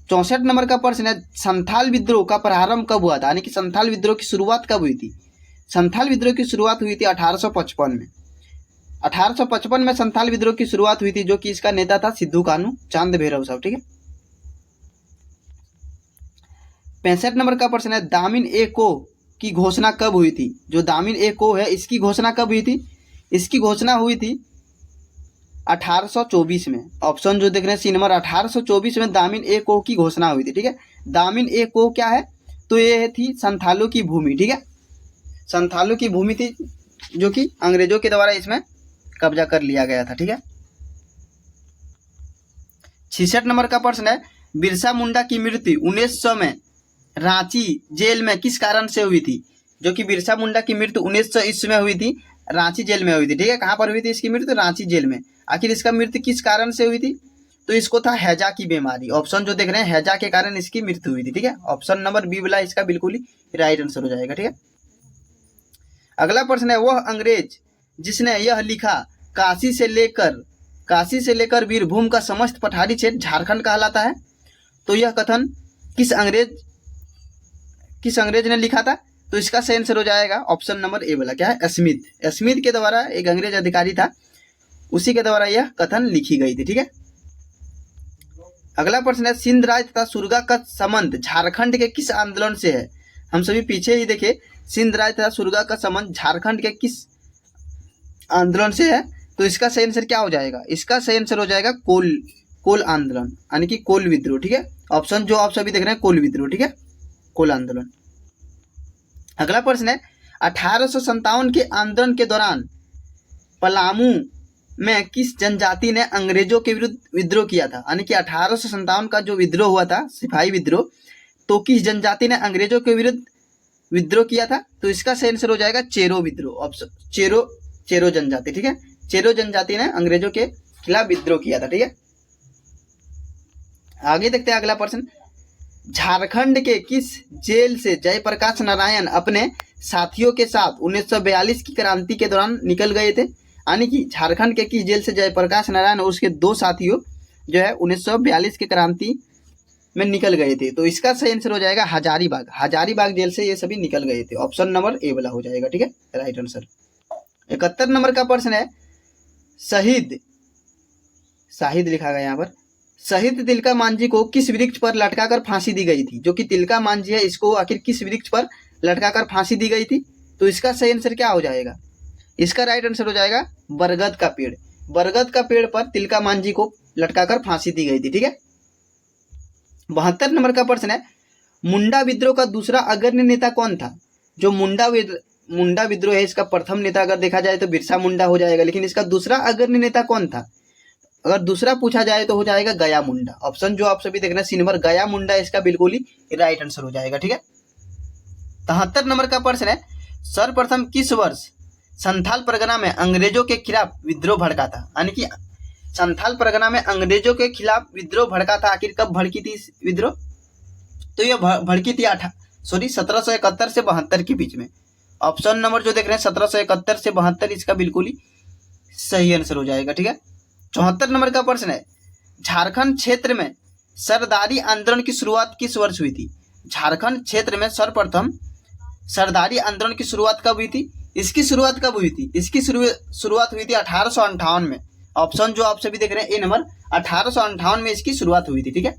64 नंबर का प्रश्न है, संथाल विद्रोह का प्रारंभ कब हुआ था? यानी कि संथाल विद्रोह की शुरुआत कब हुई थी? संथाल विद्रोह की शुरुआत हुई थी 1855 में। 1855 में संथाल विद्रोह की शुरुआत हुई थी, जो कि इसका नेता था सिद्धू कानू चांद भैरव साहब, ठीक है। 65 नंबर का प्रश्न है, दामिन ए को की घोषणा कब हुई थी? जो दामिन ए को है इसकी घोषणा कब हुई थी? इसकी घोषणा हुई थी 1824 में। ऑप्शन जो देख रहे हैं सी नंबर 1824 में दामिन ए को की घोषणा हुई थी, ठीक है। दामिन ए को क्या है? तो ये थी संथालों की भूमि, ठीक है। संथालों की भूमि थी जो कि अंग्रेजों के द्वारा इसमें कब्जा कर लिया गया था, ठीक है। 66 नंबर का प्रश्न है, बिरसा मुंडा की मृत्यु 1900 में रांची जेल में किस कारण से हुई थी? जो कि बिरसा मुंडा की मृत्यु 1900 ईस्वी में हुई थी, रांची जेल में हुई थी, ठीक है। कहाँ पर हुई थी इसकी मृत्यु? रांची जेल में। आखिर इसका मृत्यु किस कारण से हुई थी? तो इसको था हैजा की बीमारी। ऑप्शन जो देख रहे हैं हैजा के कारण इसकी मृत्यु हुई थी, ठीक है। ऑप्शन नंबर बी वाला इसका बिल्कुल ही राइट आंसर हो जाएगा, ठीक है। अगला प्रश्न है, वह अंग्रेज जिसने यह लिखा काशी से लेकर वीरभूम का समस्त पठारी क्षेत्र झारखंड कहलाता है। तो यह कथन किस अंग्रेज ने लिखा था? तो तो इसका सही आंसर हो जाएगा ऑप्शन नंबर ए वाला, क्या है, स्मिथ। स्मिथ के द्वारा, एक अंग्रेज अधिकारी था, उसी के द्वारा यह कथन लिखी गई थी। ठीक है, अगला प्रश्न है, सिंध राज्य तथा सुरगा का संबंध झारखंड के किस आंदोलन से है? हम सभी पीछे ही देखे, सिंध राज्य तथा सुरगा का संबंध झारखंड के किस आंदोलन से है? तो इसका सही आंसर क्या हो जाएगा? इसका सही आंसर हो जाएगा कोल आंदोलन, यानी कि कोल विद्रोह। ठीक है, ऑप्शन जो आप सभी देख रहे हैं कोल विद्रोह। ठीक है, कोल आंदोलन। अगला प्रश्न है, 1857 के आंदोलन के दौरान पलामू में किस जनजाति ने अंग्रेजों के विरुद्ध विद्रोह किया था? यानी कि 1857 का जो विद्रोह हुआ था, सिपाही विद्रोह, तो किस जनजाति ने अंग्रेजों के विरुद्ध विद्रोह किया था? तो इसका सही आंसर हो जाएगा चेरो विद्रोह, ऑप्शन चेरो जनजाति। ठीक है, चेरो जनजाति ने अंग्रेजों के खिलाफ विद्रोह किया था। ठीक है, आगे देखते हैं अगला प्रश्न, झारखंड के किस जेल से जयप्रकाश नारायण अपने साथियों के साथ 1942 की क्रांति के दौरान निकल गए थे? यानी कि झारखंड के किस जेल से जयप्रकाश नारायण और उसके 2 साथियों जो है 1942 की क्रांति में निकल गए थे? तो इसका सही आंसर हो जाएगा हजारीबाग। हजारीबाग जेल से ये सभी निकल गए थे, ऑप्शन नंबर ए वाला हो जाएगा। ठीक है, राइट आंसर। 71 नंबर का प्रश्न है, शाहिद लिखा गया यहाँ पर, शहीद तिलका मांझी को किस वृक्ष पर लटकाकर फांसी दी गई थी? जो कि तिलका मांझी है, इसको आखिर किस वृक्ष पर लटकाकर फांसी दी गई थी? तो इसका सही आंसर क्या हो जाएगा? इसका राइट आंसर हो जाएगा बरगद का पेड़। बरगद का पेड़ पर तिलका मांझी को लटकाकर फांसी दी गई थी। ठीक है, 72 नंबर का प्रश्न है, मुंडा विद्रोह का दूसरा अग्रणी नेता कौन था? जो मुंडा विद्रोह है, इसका प्रथम नेता अगर देखा जाए तो बिरसा मुंडा हो जाएगा, लेकिन इसका दूसरा अग्रणी नेता कौन था? अगर दूसरा पूछा जाए तो हो जाएगा गया मुंडा। ऑप्शन जो आप सभी देख रहे हैं, सी नंबर गया मुंडा इसका बिल्कुल ही राइट आंसर हो जाएगा। ठीक है, 73 नंबर का प्रश्न है, सर्वप्रथम किस वर्ष संथाल परगना में अंग्रेजों के खिलाफ विद्रोह भड़का था? यानी कि संथाल परगना में अंग्रेजों के खिलाफ विद्रोह भड़का था, आखिर कब भड़की थी विद्रोह? तो यह भड़की थी 1771 से 72 के बीच में। ऑप्शन नंबर जो देख रहे हैं 1771 से 72, इसका बिल्कुल ही सही आंसर हो जाएगा। ठीक है, 74 नंबर का प्रश्न है, झारखंड क्षेत्र में सरदारी आंदोलन की शुरुआत किस वर्ष हुई थी? झारखंड क्षेत्र में सर्वप्रथम सरदारी आंदोलन की शुरुआत कब हुई थी? इसकी शुरुआत कब हुई थी? इसकी शुरुआत हुई थी 1858 में। ऑप्शन जो आप सभी देख रहे हैं ए नंबर, 1858 में इसकी शुरुआत हुई थी। ठीक है,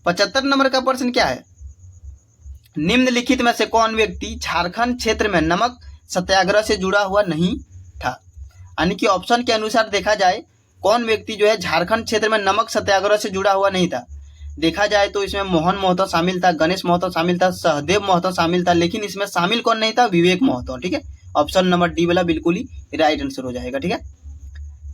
75 नंबर का प्रश्न क्या है, निम्नलिखित में से कौन व्यक्ति झारखंड क्षेत्र में नमक सत्याग्रह से जुड़ा हुआ नहीं था? यानी कि ऑप्शन के अनुसार देखा जाए, कौन व्यक्ति जो है झारखंड क्षेत्र में नमक सत्याग्रह से जुड़ा हुआ नहीं था? देखा जाए तो इसमें मोहन महतो शामिल था, गणेश महतो शामिल था, सहदेव महतो शामिल था, लेकिन इसमें शामिल कौन नहीं था? विवेक महतो। ठीक है, ऑप्शन नंबर डी वाला बिल्कुल ही राइट आंसर हो जाएगा। ठीक है,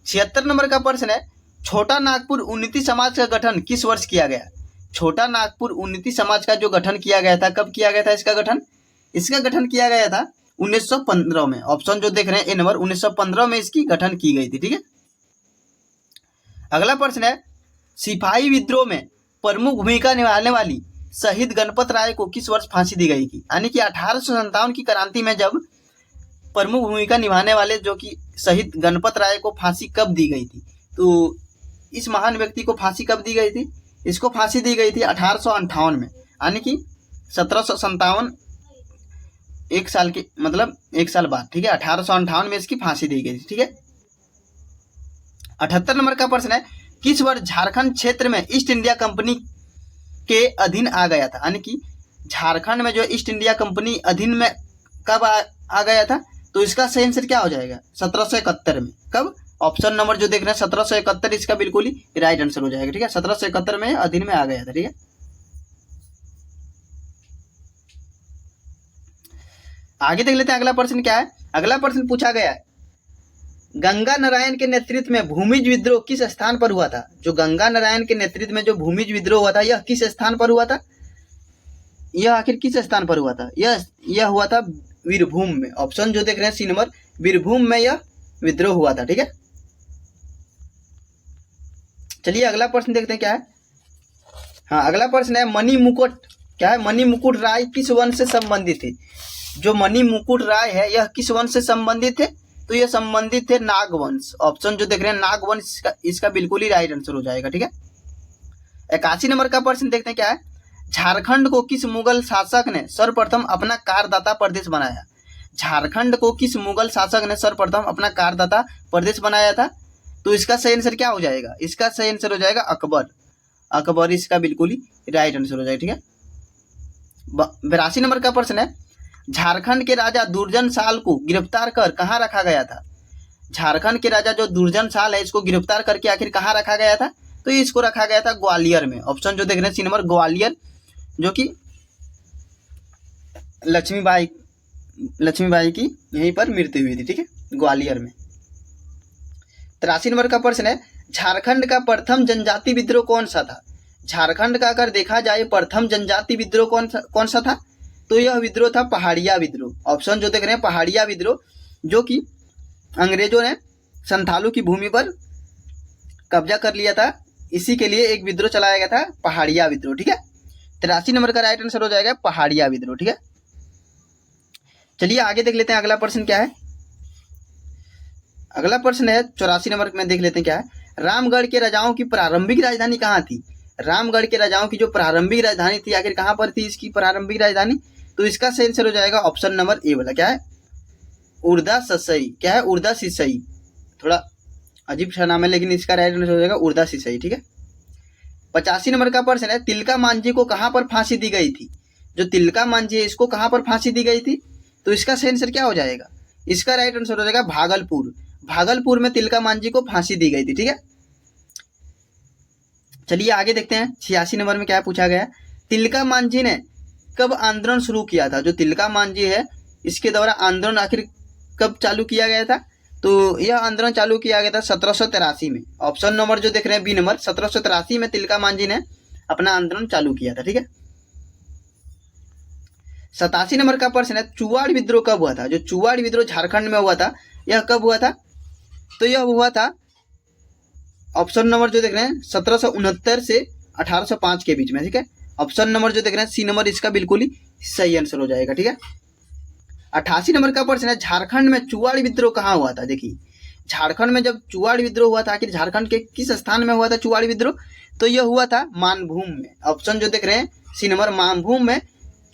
76 नंबर का प्रश्न है, छोटा नागपुर उन्नति समाज का गठन किस वर्ष किया गया? छोटा नागपुर उन्नति समाज का जो गठन किया गया था, कब किया गया था इसका गठन किया गया था 1915 में। ऑप्शन जो देख रहे हैं ए नंबर, 1915 में इसकी गठन की गई थी। ठीक है, अगला प्रश्न है, सिपाही विद्रोह में प्रमुख भूमिका निभाने वाली शहीद गणपत राय को किस वर्ष फांसी दी गई थी? यानी कि 1857 की क्रांति में जब प्रमुख भूमिका निभाने वाले जो कि शहीद गणपत राय को फांसी कब दी गई थी? तो इस महान व्यक्ति को फांसी कब दी गई थी? इसको फांसी दी गई थी 1858 में, यानी कि 1757, एक साल बाद। ठीक है, 1858 में इसकी फांसी दी गई थी। ठीक है, 78 नंबर का प्रश्न है, किस वर्ष झारखंड क्षेत्र में ईस्ट इंडिया कंपनी के अधीन आ गया था? यानी कि झारखंड में जो ईस्ट इंडिया कंपनी अधीन में कब आ गया था? तो इसका सही आंसर क्या हो जाएगा? 1771 में। कब? ऑप्शन नंबर जो देख रहे हैं 1771, इसका बिल्कुल ही राइट आंसर हो जाएगा। ठीक है, 1771 में अधीन में आ गया था। ठीक है, आगे देख लेते हैं अगला प्रश्न क्या है। अगला प्रश्न पूछा गया है, गंगा नारायण के नेतृत्व में भूमिज विद्रोह किस स्थान पर हुआ था? जो गंगा नारायण के नेतृत्व में जो भूमिज विद्रोह हुआ था, यह किस स्थान पर हुआ था? यह आखिर किस स्थान पर हुआ था? यह हुआ था वीरभूम में। ऑप्शन जो देख रहे हैं सी नंबर, वीरभूम में यह विद्रोह हुआ था। ठीक है, चलिए अगला प्रश्न देखते हैं क्या है। हाँ, अगला प्रश्न है, मणिमुकुट क्या है? मणिमुकुट राय किस वंश से संबंधित थे? जो मणिमुकुट राय है, यह किस वंश से संबंधित थे? तो ये संबंधित थे नागवंश। ऑप्शन जो देख रहे हैं नागवंश, इसका बिल्कुल ही राइट आंसर हो जाएगा। ठीक है, 81 नंबर का प्रश्न देखते हैं क्या है। झारखंड को किस मुगल शासक ने सर्वप्रथम अपना करदाता प्रदेश बनाया? झारखंड को किस मुगल शासक ने सर्वप्रथम अपना करदाता प्रदेश बनाया था? तो इसका सही आंसर क्या हो जाएगा? इसका सही आंसर हो जाएगा अकबर। अकबर इसका बिल्कुल ही राइट आंसर हो जाएगा। ठीक है, 82 नंबर का प्रश्न है, झारखंड के राजा दुर्जन साल को गिरफ्तार कर कहाँ रखा गया था? झारखंड के राजा जो दुर्जन साल है इसको गिरफ्तार करके आखिर कहाँ रखा गया था? तो इसको रखा गया था ग्वालियर में। ऑप्शन जो देख रहे हैं सी नंबर ग्वालियर, जो कि लक्ष्मीबाई की यहीं पर मृत्यु हुई थी। ठीक है, ग्वालियर में। 83 नंबर का प्रश्न है, झारखंड का प्रथम जनजाति विद्रोह कौन सा था? झारखंड का अगर देखा जाए प्रथम जनजाति विद्रोह कौन सा था? तो यह विद्रोह था पहाड़िया विद्रोह। ऑप्शन जो देख रहे हैं पहाड़िया विद्रोह, जो कि अंग्रेजों ने संथालों की भूमि पर कब्जा कर लिया था, इसी के लिए एक विद्रोह चलाया गया था, पहाड़िया विद्रोह। ठीक है, 83 नंबर का राइट आंसर हो जाएगा पहाड़िया विद्रोह। ठीक है, चलिए आगे देख लेते हैं अगला प्रश्न क्या है। अगला प्रश्न है 84 नंबर में, देख लेते हैं क्या है। रामगढ़ के राजाओं की प्रारंभिक राजधानी कहाँ थी? रामगढ़ के राजाओं की जो प्रारंभिक राजधानी थी आखिर कहाँ पर थी इसकी प्रारंभिक राजधानी? तो इसका सही आंसर हो जाएगा ऑप्शन नंबर ए वाला, क्या है? उर्दा ससई। क्या है? उर्दा सिसई। थोड़ा अजीब सा नाम है लेकिन इसका राइट आंसर हो जाएगा उर्दा सिसई। ठीक है, 85 नंबर का प्रश्न है, तिलका मांझी को कहाँ पर फांसी दी गई थी? जो तिलका मांझी है इसको कहाँ पर फांसी दी गई थी? तो इसका सही आंसर क्या हो जाएगा? इसका राइट आंसर हो जाएगा भागलपुर। भागलपुर में तिलका मांझी को फांसी दी गई थी। ठीक है, चलिए आगे देखते हैं 86 नंबर में क्या पूछा गया। तिलका मांझी ने कब आंदोलन शुरू किया था? जो तिलका मांझी है इसके द्वारा आंदोलन आखिर कब चालू किया गया था? तो यह आंदोलन चालू किया गया था 1783 में। ऑप्शन नंबर जो देख रहे हैं बी नंबर, 1783 में तिलका मांझी ने अपना आंदोलन चालू किया था। ठीक है, 87 नंबर का प्रश्न है, चुवाड़ विद्रोह कब हुआ था? जो चुवाड़ विद्रोह झारखंड में हुआ था यह कब हुआ था? तो यह हुआ था ऑप्शन नंबर जो देख रहे हैं 1769 से 1805 के बीच में। ठीक है, ऑप्शन नंबर जो देख रहे हैं सी नंबर इसका बिल्कुल ही सही आंसर हो जाएगा। ठीक है, 88 नंबर का प्रश्न है, झारखंड में चुवाड़ विद्रोह कहाँ हुआ था? देखिए, झारखंड में जब चुवाड़ विद्रोह हुआ था आखिर झारखंड के किस स्थान में हुआ था चुवाड़ विद्रोह? तो यह हुआ था मानभूम में। ऑप्शन जो देख रहे हैं सी नंबर, मानभूम में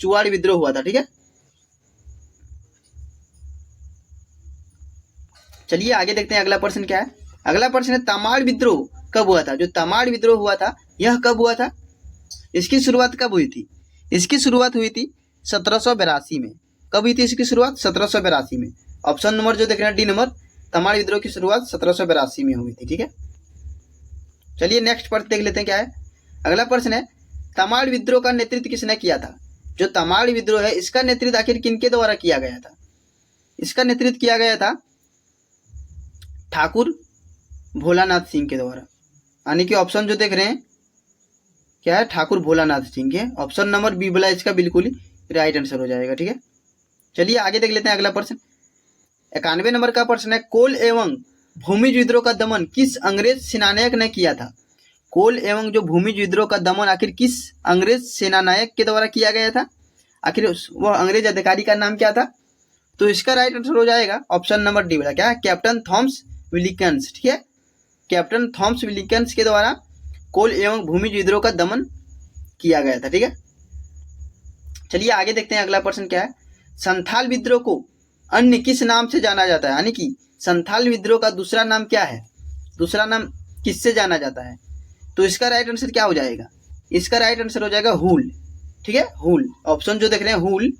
चुवाड़ विद्रोह हुआ था। ठीक है, चलिए आगे देखते हैं अगला प्रश्न क्या है। अगला प्रश्न है, तमाड़ विद्रोह कब हुआ था? जो तमाड़ विद्रोह हुआ था यह कब हुआ था? इसकी शुरुआत कब हुई थी? इसकी शुरुआत हुई थी 1782 में। कब हुई थी इसकी शुरुआत? 1782 में। ऑप्शन नंबर जो देख रहे हैं डी नंबर, तमाड़ विद्रोह की शुरुआत 1782 में हुई थी। ठीक है, चलिए नेक्स्ट प्रश्न देख लेते हैं क्या है। अगला प्रश्न है, तमाड़ विद्रोह का नेतृत्व किसने किया था? जो तमाड़ विद्रोह है इसका नेतृत्व आखिर किनके द्वारा किया गया था? इसका नेतृत्व किया गया था ठाकुर भोलानाथ सिंह के द्वारा। यानी कि ऑप्शन जो देख रहे हैं क्या है, ठाकुर भोलानाथ सिंह के। ऑप्शन नंबर बी वाला इसका बिल्कुल ही राइट आंसर हो जाएगा। ठीक है, चलिए आगे देख लेते हैं अगला प्रश्न। 91 नंबर का प्रश्न है, कोल एवं भूमिज विद्रोह का दमन किस अंग्रेज सेनानायक ने किया था? कोल एवं जो भूमिज विद्रोह का दमन आखिर किस अंग्रेज सेनानायक के द्वारा किया गया था? आखिर वह अंग्रेज अधिकारी का नाम क्या था? तो इसका राइट आंसर हो जाएगा ऑप्शन नंबर डी वाला, क्या है? Captain Thomas Wilkins. ठीक है, कैप्टन थॉमस विलिकन्स के द्वारा कोल एवं भूमिज विद्रोह का दमन किया गया था। ठीक है, चलिए आगे देखते हैं अगला प्रश्न क्या है। संथाल विद्रोह को अन्य किस नाम से जाना जाता है? यानी कि संथाल विद्रोह का दूसरा नाम क्या है? दूसरा नाम किससे जाना जाता है? तो इसका राइट आंसर क्या हो जाएगा? इसका राइट आंसर हो जाएगा हुल। ठीक है, हुल। ऑप्शन जो देख रहे हैं हुल,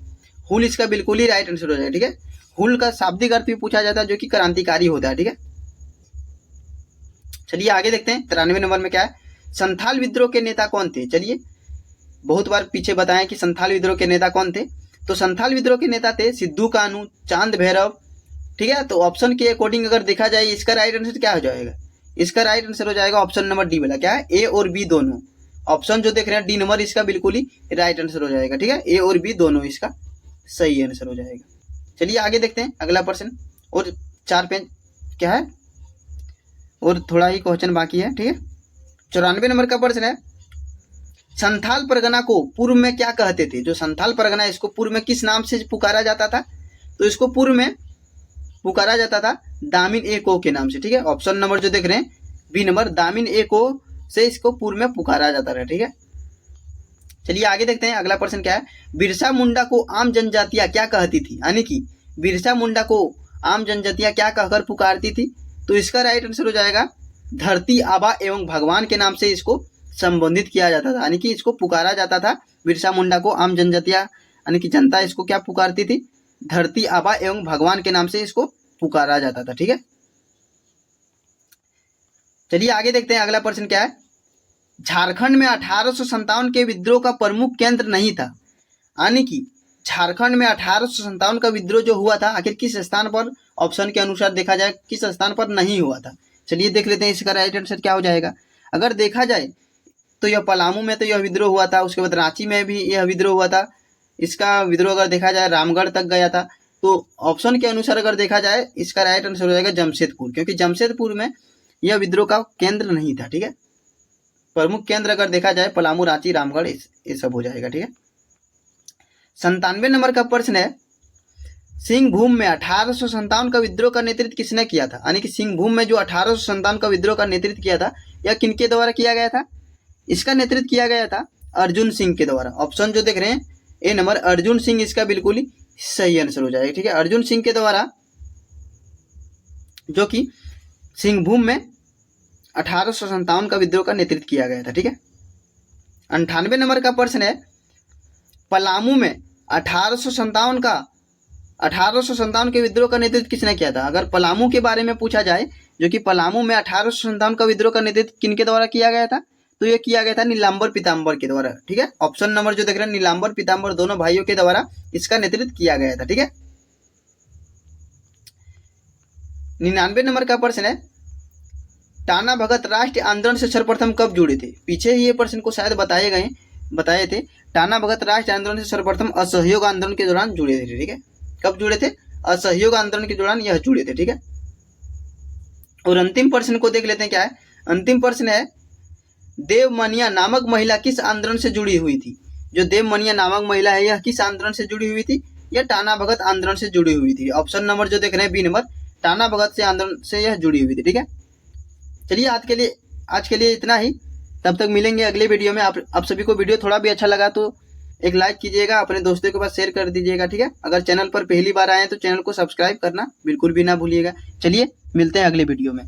हुल इसका बिल्कुल ही राइट आंसर हो जाएगा। ठीक है, हुल का शाब्दिक अर्थ भी पूछा जाता है जो कि क्रांतिकारी होता है। ठीक है, चलिए आगे देखते हैं 93 नंबर में क्या है। संथाल विद्रोह के नेता कौन थे? चलिए, बहुत बार पीछे बताएं कि संथाल विद्रोह के नेता कौन थे। तो संथाल विद्रोह के नेता थे सिद्धू कानू, चांद भैरव। ठीक है, तो ऑप्शन के अकॉर्डिंग अगर देखा जाए इसका राइट आंसर क्या हो जाएगा? इसका राइट आंसर हो जाएगा ऑप्शन नंबर डी वाला, क्या है? ए और बी दोनों। ऑप्शन जो देख रहे हैं डी नंबर इसका बिल्कुल ही राइट आंसर हो जाएगा। ठीक है, ए और बी दोनों इसका सही आंसर हो जाएगा। चलिए आगे देखते हैं अगला प्रश्न, और 4 पेज क्या है, और थोड़ा ही क्वेश्चन बाकी है। ठीक है, 94 नंबर का प्रश्न है, संथाल परगना को पूर्व में क्या कहते थे? जो संथाल परगना इसको पूर्व में किस नाम से पुकारा जाता था? तो इसको पूर्व में पुकारा जाता था दामिन ए को के नाम से। ठीक है, ऑप्शन नंबर जो देख रहे हैं बी नंबर, दामिन ए को से इसको पूर्व में पुकारा जाता था। ठीक है, चलिए आगे देखते हैं अगला प्रश्न क्या है। बिरसा मुंडा को आम जनजातियां क्या कहती थी, यानी कि बिरसा मुंडा को आम जनजातियां क्या कहकर पुकारती थी। तो इसका राइट आंसर हो जाएगा धरती आबा एवं भगवान के नाम से इसको संबोधित किया जाता था, यानी कि इसको पुकारा जाता था। बिरसा मुंडा को आम जनजातियां यानी कि जनता इसको क्या पुकारती थी, धरती आबा एवं भगवान के नाम से इसको पुकारा जाता था। ठीक है, चलिए आगे देखते हैं अगला प्रश्न क्या है। झारखंड में 1857 के विद्रोह का प्रमुख केंद्र नहीं था, यानी कि झारखंड में 1857 का विद्रोह जो हुआ था आखिर किस स्थान पर, ऑप्शन के अनुसार देखा जाए किस स्थान पर नहीं हुआ था। चलिए देख लेते हैं इसका राइट आंसर क्या हो जाएगा। अगर देखा जाए तो यह पलामू में तो यह विद्रोह हुआ था, उसके बाद रांची में भी यह विद्रोह हुआ था। इसका विद्रोह अगर देखा जाए रामगढ़ तक गया था। तो ऑप्शन के अनुसार अगर देखा जाए इसका राइट आंसर हो जाएगा जमशेदपुर, क्योंकि जमशेदपुर में यह विद्रोह का केंद्र नहीं था। ठीक है, प्रमुख केंद्र अगर देखा जाए पलामू, रांची, रामगढ़ ये सब हो जाएगा। ठीक है, 97 नंबर का प्रश्न है। सिंहभूम में 1857 का विद्रोह का नेतृत्व किसने किया था, यानी कि सिंहभूम में जो 1857 का विद्रोह का नेतृत्व किया था यह किनके द्वारा किया गया था। इसका नेतृत्व किया गया था अर्जुन सिंह के द्वारा। ऑप्शन जो देख रहे हैं ए नंबर अर्जुन सिंह इसका बिल्कुल ही सही आंसर हो जाएगा। ठीक है, अर्जुन सिंह के द्वारा जो कि सिंहभूम में 1857 का विद्रोह का नेतृत्व किया गया था। ठीक है, 98 नंबर का प्रश्न है। पलामू में 1857 के विद्रोह का नेतृत्व किसने किया था। अगर पलामू के बारे में पूछा जाए जो कि पलामू में 1857 का विद्रोह का नेतृत्व किनके द्वारा किया गया था, तो यह किया गया था नीलांबर पीताम्बर के द्वारा। ठीक है, ऑप्शन नंबर जो देख रहे हैं नीलांबर पीताम्बर दोनों भाइयों के द्वारा इसका नेतृत्व किया गया था। ठीक है, 99 नंबर का प्रश्न है। टाना भगत राष्ट्रीय आंदोलन से सर्वप्रथम कब जुड़े थे। पीछे ही ये प्रश्न को शायद बताए थे। टाना भगत राष्ट्रीय आंदोलन से सर्वप्रथम असहयोग आंदोलन के दौरान जुड़े थे। ठीक है, कब जुड़े थे, असहयोग आंदोलन के दौरान यह जुड़े थे। ठीक है, और अंतिम प्रश्न को देख लेते हैं क्या है। अंतिम प्रश्न है। देवमनिया नामक महिला किस आंदोलन से जुड़ी हुई थी। जो देवमनिया नामक महिला है यह किस आंदोलन से जुड़ी हुई थी, यह टाना भगत आंदोलन से जुड़ी हुई थी। ऑप्शन नंबर जो देख रहे हैं बी नंबर, टाना भगत से आंदोलन से यह जुड़ी हुई थी। ठीक है, चलिए आज के लिए इतना ही। तब तक मिलेंगे अगले वीडियो में। आप सभी को वीडियो थोड़ा भी अच्छा लगा तो एक लाइक कीजिएगा, अपने दोस्तों के पास शेयर कर दीजिएगा। ठीक है, अगर चैनल पर पहली बार आए तो चैनल को सब्सक्राइब करना बिल्कुल भी ना भूलिएगा। चलिए मिलते हैं अगले वीडियो में।